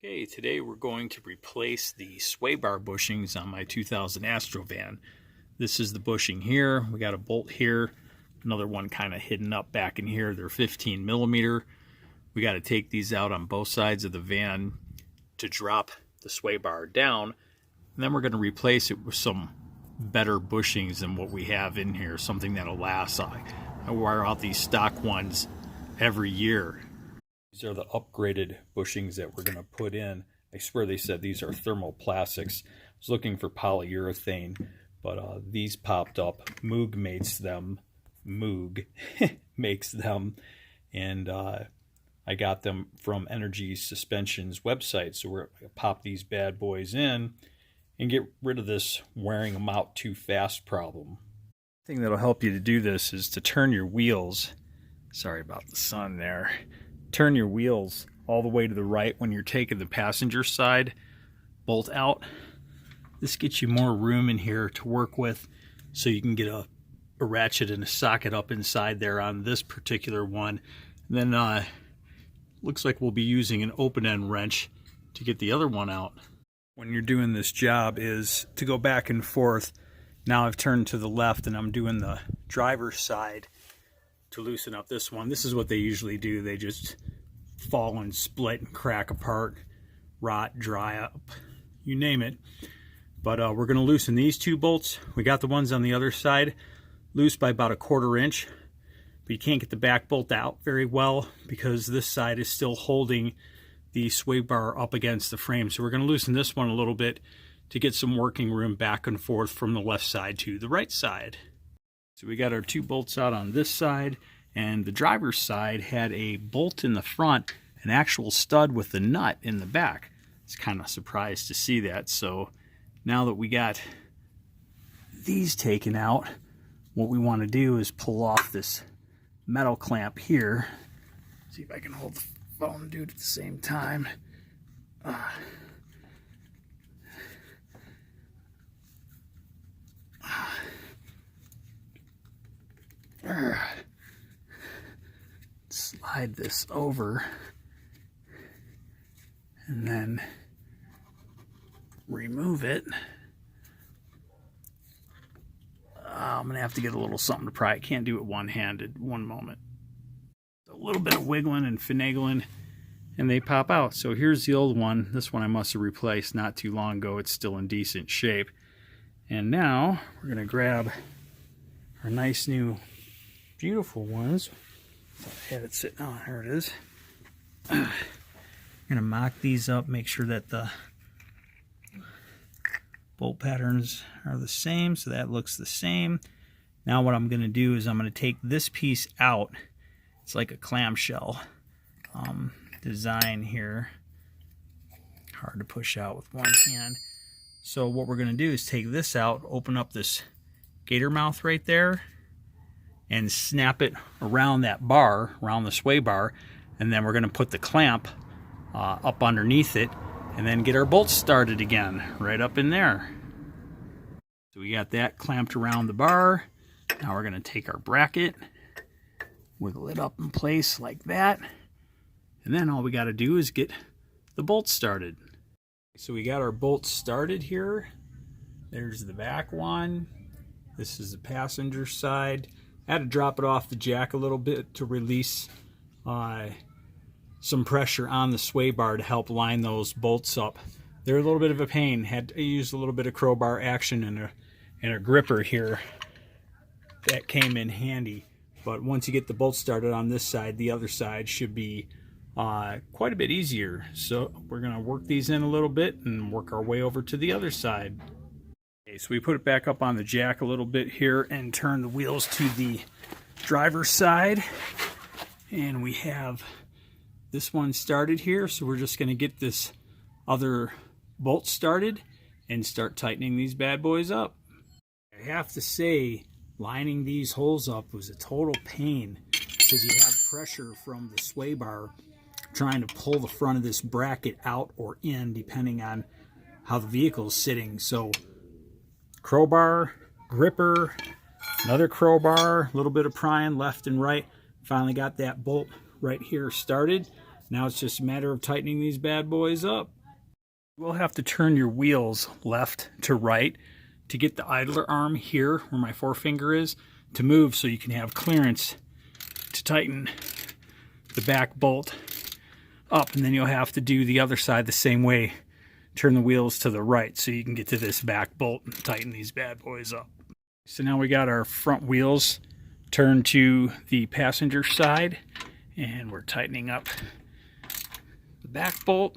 Okay, today we're going to replace the sway bar bushings on my 2000 Astro van. This is the bushing here. We got a bolt here, another one kind of hidden up back in here. They're 15 millimeter. We got to take these out on both sides of the van to drop the sway bar down. And then we're going to replace it with some better bushings than what we have in here, something that'll last. I wire out these stock ones every year. These are the upgraded bushings that we're going to put in. I swear they said these are thermoplastics. I was looking for polyurethane, but these popped up. Moog makes them. Moog makes them. And I got them from Energy Suspension's website. So we're going to pop these bad boys in and get rid of this wearing them out too fast problem. The thing that'll help you to do this is to turn your wheels. Sorry about the sun there. Turn your wheels all the way to the right when you're taking the passenger side bolt out. This gets you more room in here to work with, so you can get a ratchet and a socket up inside there on this particular one. And then looks like we'll be using an open-end wrench to get the other one out. When you're doing this job is to go back and forth. Now I've turned to the left and I'm doing the driver's side to loosen up this one. This is what they usually do. They just fall and split and crack apart, rot, dry up, you name it. But we're going to loosen these two bolts. We got the ones on the other side loose by about 1/4 inch, but you can't get the back bolt out very well because this side is still holding the sway bar up against the frame. So we're going to loosen this one a little bit to get some working room back and forth from the left side to the right side. So we got our two bolts out on this side, and the driver's side had a bolt in the front, an actual stud with the nut in the back. It's kind of surprised to see that. So now that we got these taken out, what we want to do is pull off this metal clamp here. See if I can hold the phone and do it at the same time. Slide this over and then remove it. I'm gonna have to get a little something to pry. I can't do it one-handed. One moment. A little bit of wiggling and finagling and they pop out. So here's the old one. This one I must have replaced not too long ago. It's still in decent shape. And now we're gonna grab our nice new beautiful ones. I had it sitting on. There it is. I'm going to mock these up, make sure that the bolt patterns are the same, so that looks the same. Now what I'm going to do is I'm going to take this piece out. It's like a clamshell design here. Hard to push out with one hand. So what we're going to do is take this out, open up this gator mouth right there, and snap it around that bar, around the sway bar, and then we're going to put the clamp up underneath it and then get our bolts started again right up in there. So we got that clamped around the bar. Now we're going to take our bracket, wiggle it up in place like that, and then all we got to do is get the bolts started. So we got our bolts started here. There's the back one. This is the passenger side. I had to drop it off the jack a little bit to release some pressure on the sway bar to help line those bolts up. They're a little bit of a pain. Had to use a little bit of crowbar action and a gripper here. That came in handy. But once you get the bolts started on this side, the other side should be quite a bit easier. So we're going to work these in a little bit and work our way over to the other side. Okay, so we put it back up on the jack a little bit here and turn the wheels to the driver's side. And we have this one started here. So we're just going to get this other bolt started and start tightening these bad boys up. I have to say, lining these holes up was a total pain because you have pressure from the sway bar trying to pull the front of this bracket out or in depending on how the vehicle is sitting. So crowbar, gripper, another crowbar, a little bit of prying left and right. Finally got that bolt right here started. Now it's just a matter of tightening these bad boys up. You will have to turn your wheels left to right to get the idler arm here where my forefinger is to move, so you can have clearance to tighten the back bolt up. And then you'll have to do the other side the same way. Turn the wheels to the right so you can get to this back bolt and tighten these bad boys up. So now we got our front wheels turned to the passenger side, and we're tightening up the back bolt.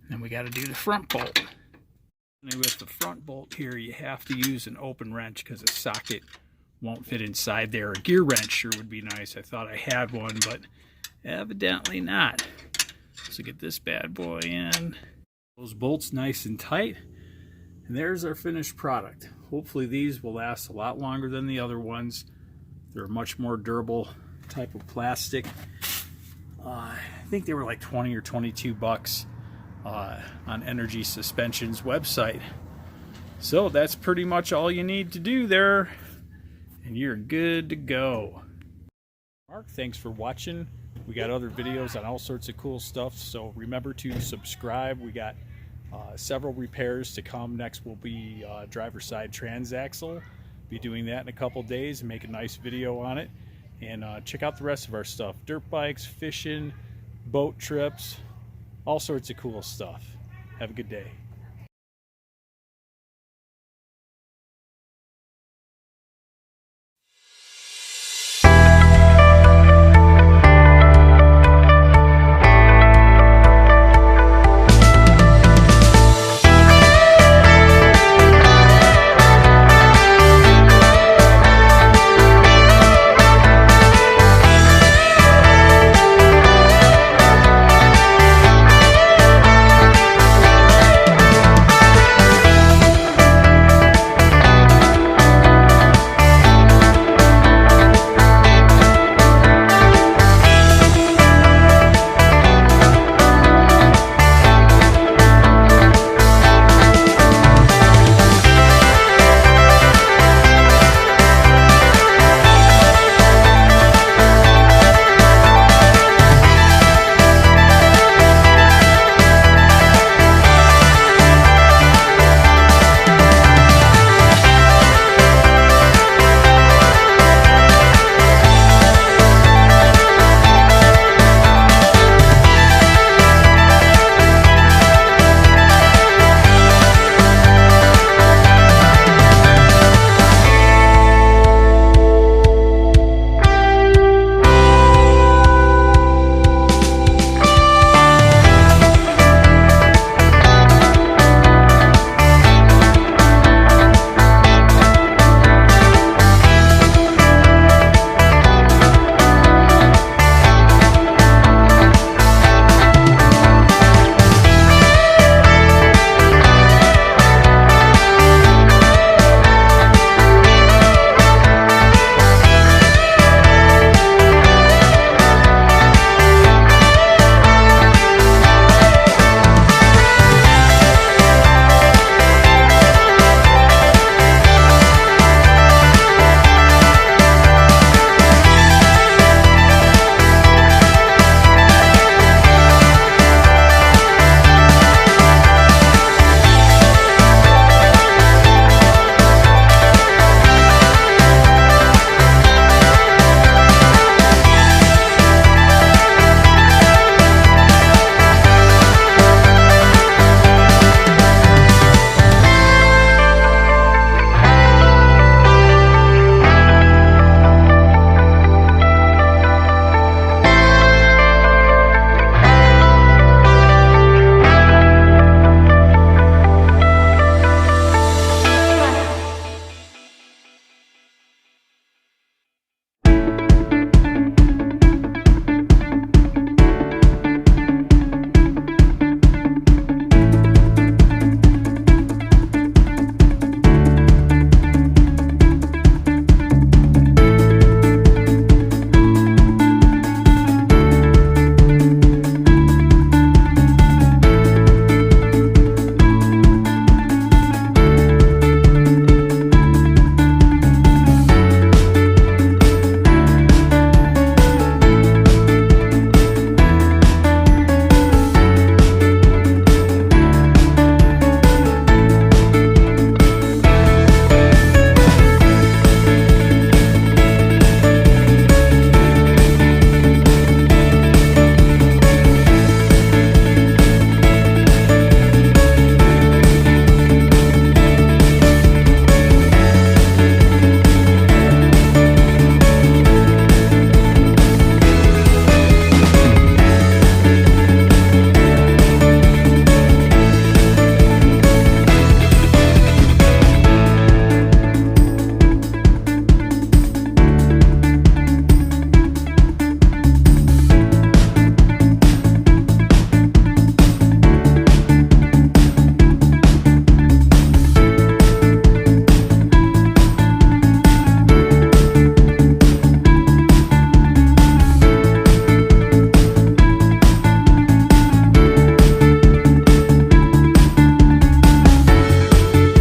Then we got to do the front bolt. And with the front bolt here, you have to use an open wrench because the socket won't fit inside there. A gear wrench sure would be nice. I thought I had one, but evidently not. So get this bad boy in. Those bolts nice and tight. And there's our finished product. Hopefully these will last a lot longer than the other ones. They're a much more durable type of plastic. I think they were like 20 or 22 bucks on Energy Suspension's website. So that's pretty much all you need to do there, and you're good to go. Mark, thanks for watching. We got other videos on all sorts of cool stuff, so remember to subscribe. We got several repairs to come. Next will be driver's side transaxle. Be doing that in a couple days and make a nice video on it. And check out the rest of our stuff. Dirt bikes, fishing, boat trips, all sorts of cool stuff. Have a good day.